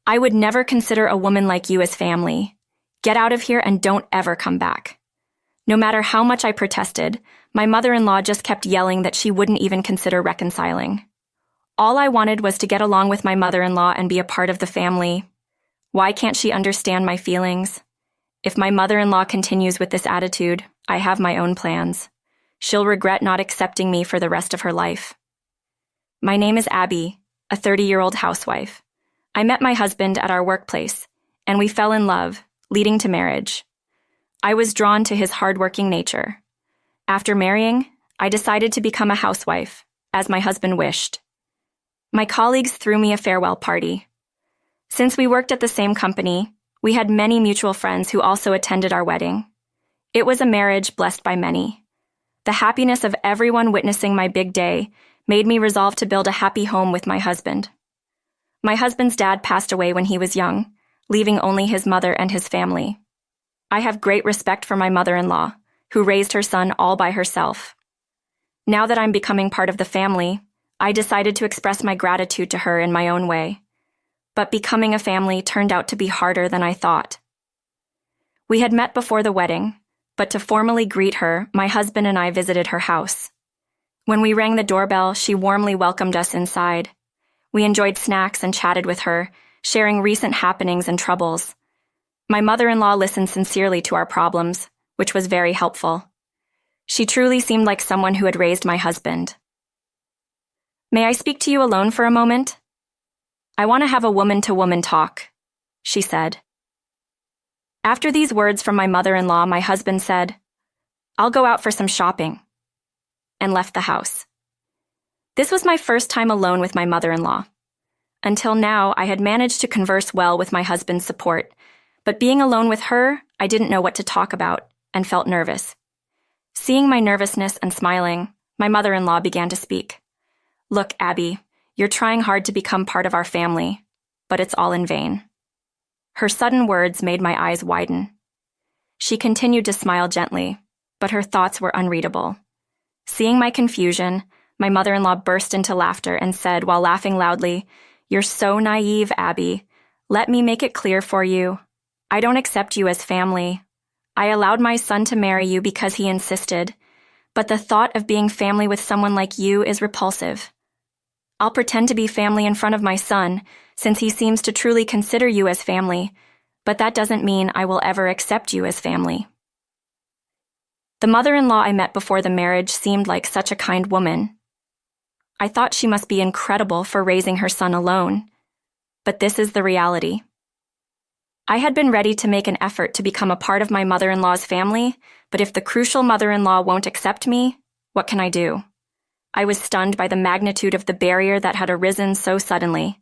I would never consider a woman like you as family. Get out of here and don't ever come back. No matter how much I protested, my mother-in-law just kept yelling that she wouldn't even consider reconciling. All I wanted was to get along with my mother-in-law and be a part of the family. Why can't she understand my feelings? If my mother-in-law continues with this attitude, I have my own plans. She'll regret not accepting me for the rest of her life. My name is Abby, a 30-year-old housewife. I met my husband at our workplace, and we fell in love, leading to marriage. I was drawn to his hardworking nature. After marrying, I decided to become a housewife, as my husband wished. My colleagues threw me a farewell party. Since we worked at the same company, we had many mutual friends who also attended our wedding. It was a marriage blessed by many. The happiness of everyone witnessing my big day made me resolve to build a happy home with my husband. My husband's dad passed away when he was young, leaving only his mother and his family. I have great respect for my mother-in-law, who raised her son all by herself. Now that I'm becoming part of the family, I decided to express my gratitude to her in my own way. But becoming a family turned out to be harder than I thought. We had met before the wedding, but to formally greet her, my husband and I visited her house. When we rang the doorbell, she warmly welcomed us inside. We enjoyed snacks and chatted with her, sharing recent happenings and troubles. My mother-in-law listened sincerely to our problems, which was very helpful. She truly seemed like someone who had raised my husband. "May I speak to you alone for a moment? I want to have a woman-to-woman talk," she said. After these words from my mother-in-law, my husband said, "I'll go out for some shopping," and left the house. This was my first time alone with my mother-in-law. Until now, I had managed to converse well with my husband's support, but being alone with her, I didn't know what to talk about and felt nervous. Seeing my nervousness and smiling, my mother-in-law began to speak. "Look, Abby, you're trying hard to become part of our family, but it's all in vain." Her sudden words made my eyes widen. She continued to smile gently, but her thoughts were unreadable. Seeing my confusion, my mother-in-law burst into laughter and said, while laughing loudly, "You're so naive, Abby. Let me make it clear for you. I don't accept you as family. I allowed my son to marry you because he insisted, but the thought of being family with someone like you is repulsive. I'll pretend to be family in front of my son, since he seems to truly consider you as family, but that doesn't mean I will ever accept you as family." The mother-in-law I met before the marriage seemed like such a kind woman. I thought she must be incredible for raising her son alone, but this is the reality. I had been ready to make an effort to become a part of my mother-in-law's family, but if the crucial mother-in-law won't accept me, what can I do? I was stunned by the magnitude of the barrier that had arisen so suddenly.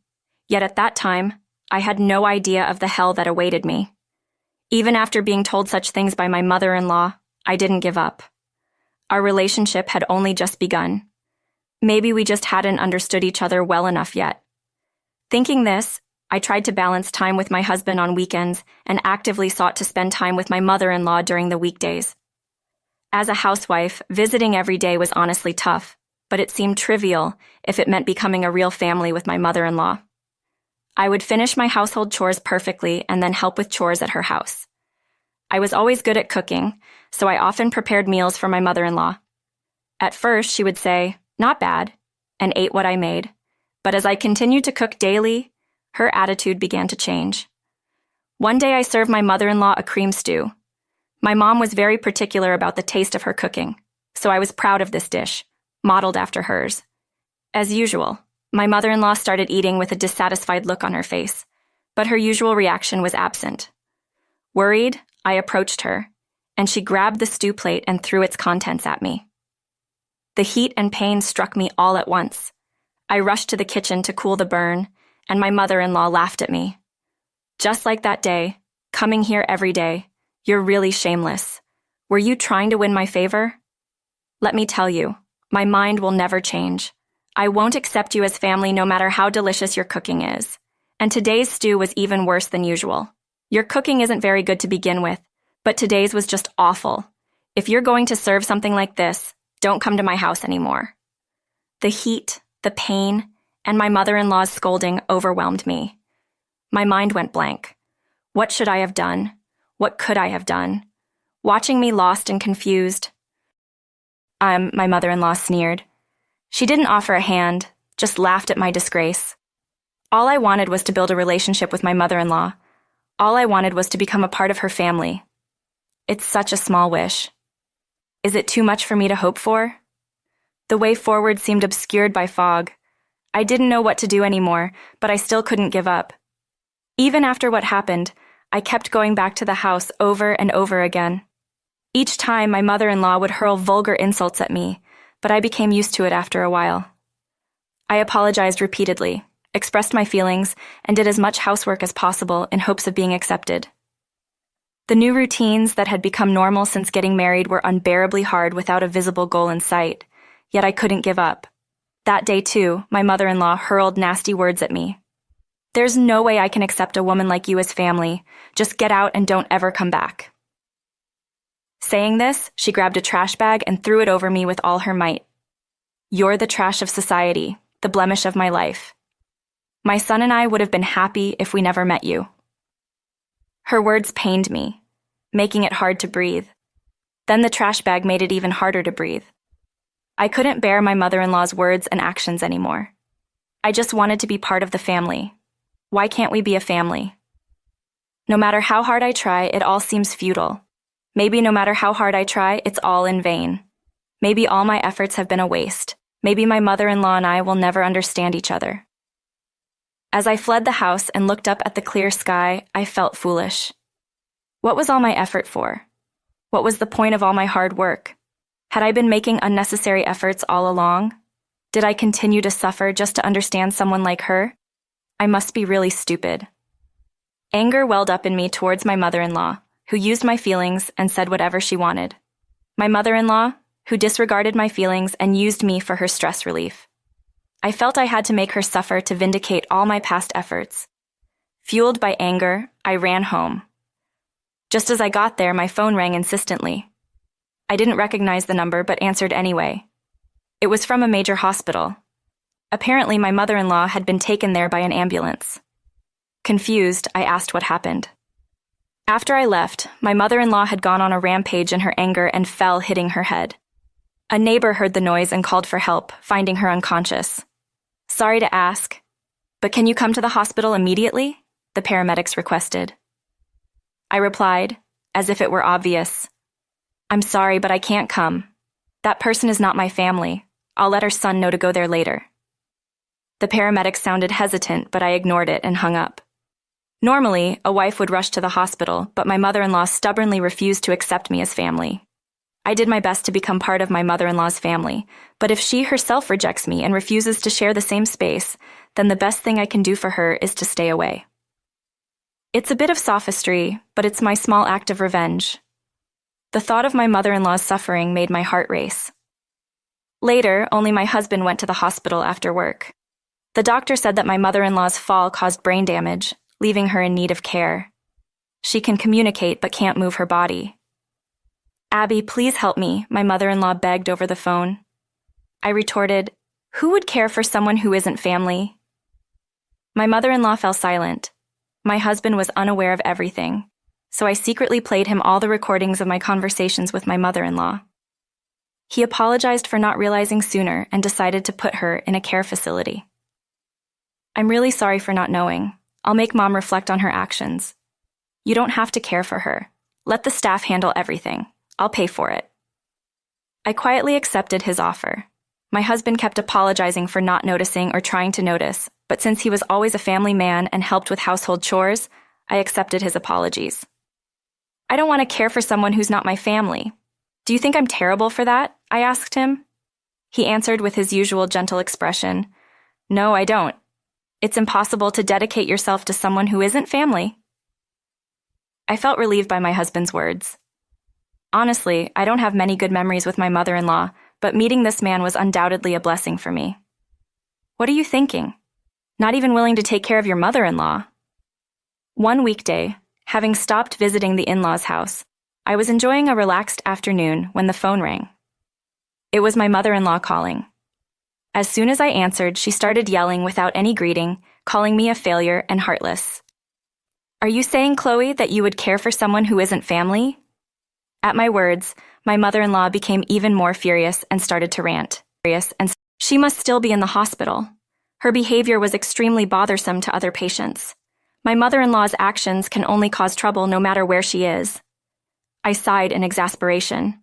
Yet at that time, I had no idea of the hell that awaited me. Even after being told such things by my mother-in-law, I didn't give up. Our relationship had only just begun. Maybe we just hadn't understood each other well enough yet. Thinking this, I tried to balance time with my husband on weekends and actively sought to spend time with my mother-in-law during the weekdays. As a housewife, visiting every day was honestly tough, but it seemed trivial if it meant becoming a real family with my mother-in-law. I would finish my household chores perfectly and then help with chores at her house. I was always good at cooking, so I often prepared meals for my mother-in-law. At first, she would say, "Not bad," and ate what I made. But as I continued to cook daily, her attitude began to change. One day I served my mother-in-law a cream stew. My mom was very particular about the taste of her cooking, so I was proud of this dish, modeled after hers. As usual, my mother-in-law started eating with a dissatisfied look on her face, but her usual reaction was absent. Worried, I approached her, and she grabbed the stew plate and threw its contents at me. The heat and pain struck me all at once. I rushed to the kitchen to cool the burn, and my mother-in-law laughed at me. "Just like that day, coming here every day, you're really shameless. Were you trying to win my favor? Let me tell you, my mind will never change. I won't accept you as family no matter how delicious your cooking is. And today's stew was even worse than usual. Your cooking isn't very good to begin with, but today's was just awful. If you're going to serve something like this, don't come to my house anymore." The heat, the pain, and my mother-in-law's scolding overwhelmed me. My mind went blank. What should I have done? What could I have done? Watching me lost and confused. My mother-in-law sneered. She didn't offer a hand, just laughed at my disgrace. All I wanted was to build a relationship with my mother-in-law. All I wanted was to become a part of her family. It's such a small wish. Is it too much for me to hope for? The way forward seemed obscured by fog. I didn't know what to do anymore, but I still couldn't give up. Even after what happened, I kept going back to the house over and over again. Each time, my mother-in-law would hurl vulgar insults at me, but I became used to it after a while. I apologized repeatedly, expressed my feelings, and did as much housework as possible in hopes of being accepted. The new routines that had become normal since getting married were unbearably hard without a visible goal in sight, yet I couldn't give up. That day, too, my mother-in-law hurled nasty words at me. There's no way I can accept a woman like you as family. Just get out and don't ever come back. Saying this, she grabbed a trash bag and threw it over me with all her might. You're the trash of society, the blemish of my life. My son and I would have been happy if we never met you. Her words pained me, making it hard to breathe. Then the trash bag made it even harder to breathe. I couldn't bear my mother-in-law's words and actions anymore. I just wanted to be part of the family. Why can't we be a family? No matter how hard I try, it all seems futile. Maybe no matter how hard I try, it's all in vain. Maybe all my efforts have been a waste. Maybe my mother-in-law and I will never understand each other. As I fled the house and looked up at the clear sky, I felt foolish. What was all my effort for? What was the point of all my hard work? Had I been making unnecessary efforts all along? Did I continue to suffer just to understand someone like her? I must be really stupid. Anger welled up in me towards my mother-in-law, who used my feelings and said whatever she wanted. My mother-in-law, who disregarded my feelings and used me for her stress relief. I felt I had to make her suffer to vindicate all my past efforts. Fueled by anger, I ran home. Just as I got there, my phone rang insistently. I didn't recognize the number but answered anyway. It was from a major hospital. Apparently, my mother-in-law had been taken there by an ambulance. Confused, I asked what happened. After I left, my mother-in-law had gone on a rampage in her anger and fell, hitting her head. A neighbor heard the noise and called for help, finding her unconscious. Sorry to ask, but can you come to the hospital immediately? The paramedics requested. I replied, as if it were obvious. I'm sorry, but I can't come. That person is not my family. I'll let her son know to go there later. The paramedics sounded hesitant, but I ignored it and hung up. Normally, a wife would rush to the hospital, but my mother-in-law stubbornly refused to accept me as family. I did my best to become part of my mother-in-law's family, but if she herself rejects me and refuses to share the same space, then the best thing I can do for her is to stay away. It's a bit of sophistry, but it's my small act of revenge. The thought of my mother-in-law's suffering made my heart race. Later, only my husband went to the hospital after work. The doctor said that my mother-in-law's fall caused brain damage, leaving her in need of care. She can communicate but can't move her body. Abby, please help me, my mother-in-law begged over the phone. I retorted, who would care for someone who isn't family? My mother-in-law fell silent. My husband was unaware of everything, so I secretly played him all the recordings of my conversations with my mother-in-law. He apologized for not realizing sooner and decided to put her in a care facility. I'm really sorry for not knowing. I'll make Mom reflect on her actions. You don't have to care for her. Let the staff handle everything. I'll pay for it. I quietly accepted his offer. My husband kept apologizing for not noticing or trying to notice, but since he was always a family man and helped with household chores, I accepted his apologies. I don't want to care for someone who's not my family. Do you think I'm terrible for that? I asked him. He answered with his usual gentle expression. No, I don't. It's impossible to dedicate yourself to someone who isn't family. I felt relieved by my husband's words. Honestly, I don't have many good memories with my mother-in-law, but meeting this man was undoubtedly a blessing for me. What are you thinking? Not even willing to take care of your mother-in-law? One weekday, having stopped visiting the in-laws' house, I was enjoying a relaxed afternoon when the phone rang. It was my mother-in-law calling. As soon as I answered, she started yelling without any greeting, calling me a failure and heartless. Are you saying, Chloe, that you would care for someone who isn't family? At my words, my mother-in-law became even more furious and started to rant. And she must still be in the hospital. Her behavior was extremely bothersome to other patients. My mother-in-law's actions can only cause trouble no matter where she is. I sighed in exasperation.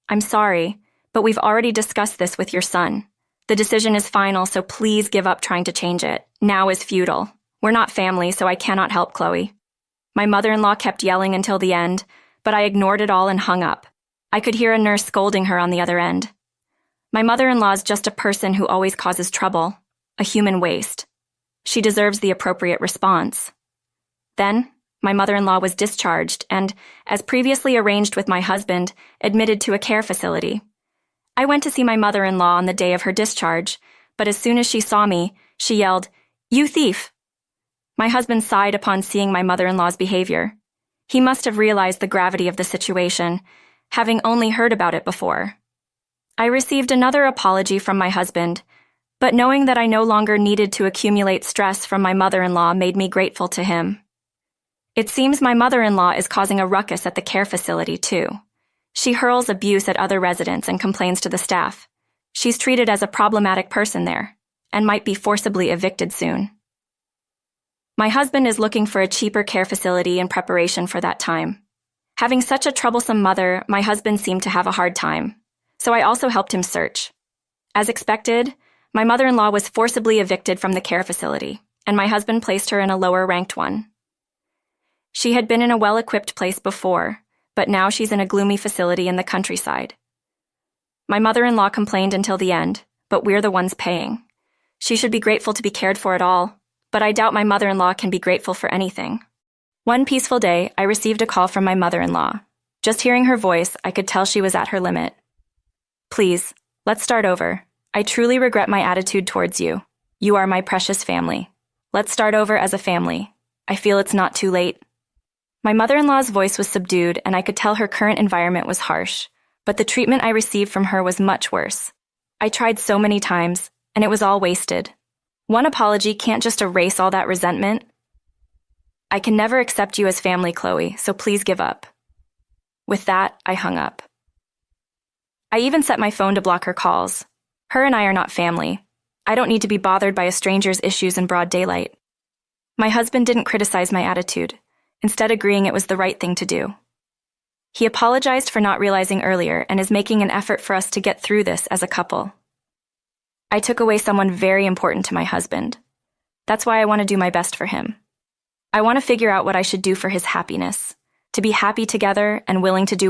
I'm sorry, but we've already discussed this with your son. The decision is final, so please give up trying to change it. Now is futile. We're not family, so I cannot help, Chloe. My mother-in-law kept yelling until the end, but I ignored it all and hung up. I could hear a nurse scolding her on the other end. My mother-in-law is just a person who always causes trouble, a human waste. She deserves the appropriate response. Then, my mother-in-law was discharged and, as previously arranged with my husband, admitted to a care facility. I went to see my mother-in-law on the day of her discharge, but as soon as she saw me, she yelled, "You thief!" My husband sighed upon seeing my mother-in-law's behavior. He must have realized the gravity of the situation, having only heard about it before. I received another apology from my husband, but knowing that I no longer needed to accumulate stress from my mother-in-law made me grateful to him. It seems my mother-in-law is causing a ruckus at the care facility, too. She hurls abuse at other residents and complains to the staff. She's treated as a problematic person there, and might be forcibly evicted soon. My husband is looking for a cheaper care facility in preparation for that time. Having such a troublesome mother, my husband seemed to have a hard time, so I also helped him search. As expected, my mother-in-law was forcibly evicted from the care facility, and my husband placed her in a lower-ranked one. She had been in a well-equipped place before, but now she's in a gloomy facility in the countryside. My mother-in-law complained until the end, but we're the ones paying. She should be grateful to be cared for at all, but I doubt my mother-in-law can be grateful for anything. One peaceful day, I received a call from my mother-in-law. Just hearing her voice, I could tell she was at her limit. Please, let's start over. I truly regret my attitude towards you. You are my precious family. Let's start over as a family. I feel it's not too late. My mother-in-law's voice was subdued, and I could tell her current environment was harsh, but the treatment I received from her was much worse. I tried so many times, and it was all wasted. One apology can't just erase all that resentment. I can never accept you as family, Chloe, so please give up. With that, I hung up. I even set my phone to block her calls. Her and I are not family. I don't need to be bothered by a stranger's issues in broad daylight. My husband didn't criticize my attitude, instead agreeing it was the right thing to do. He apologized for not realizing earlier and is making an effort for us to get through this as a couple. I took away someone very important to my husband. That's why I want to do my best for him. I want to figure out what I should do for his happiness, to be happy together and willing to do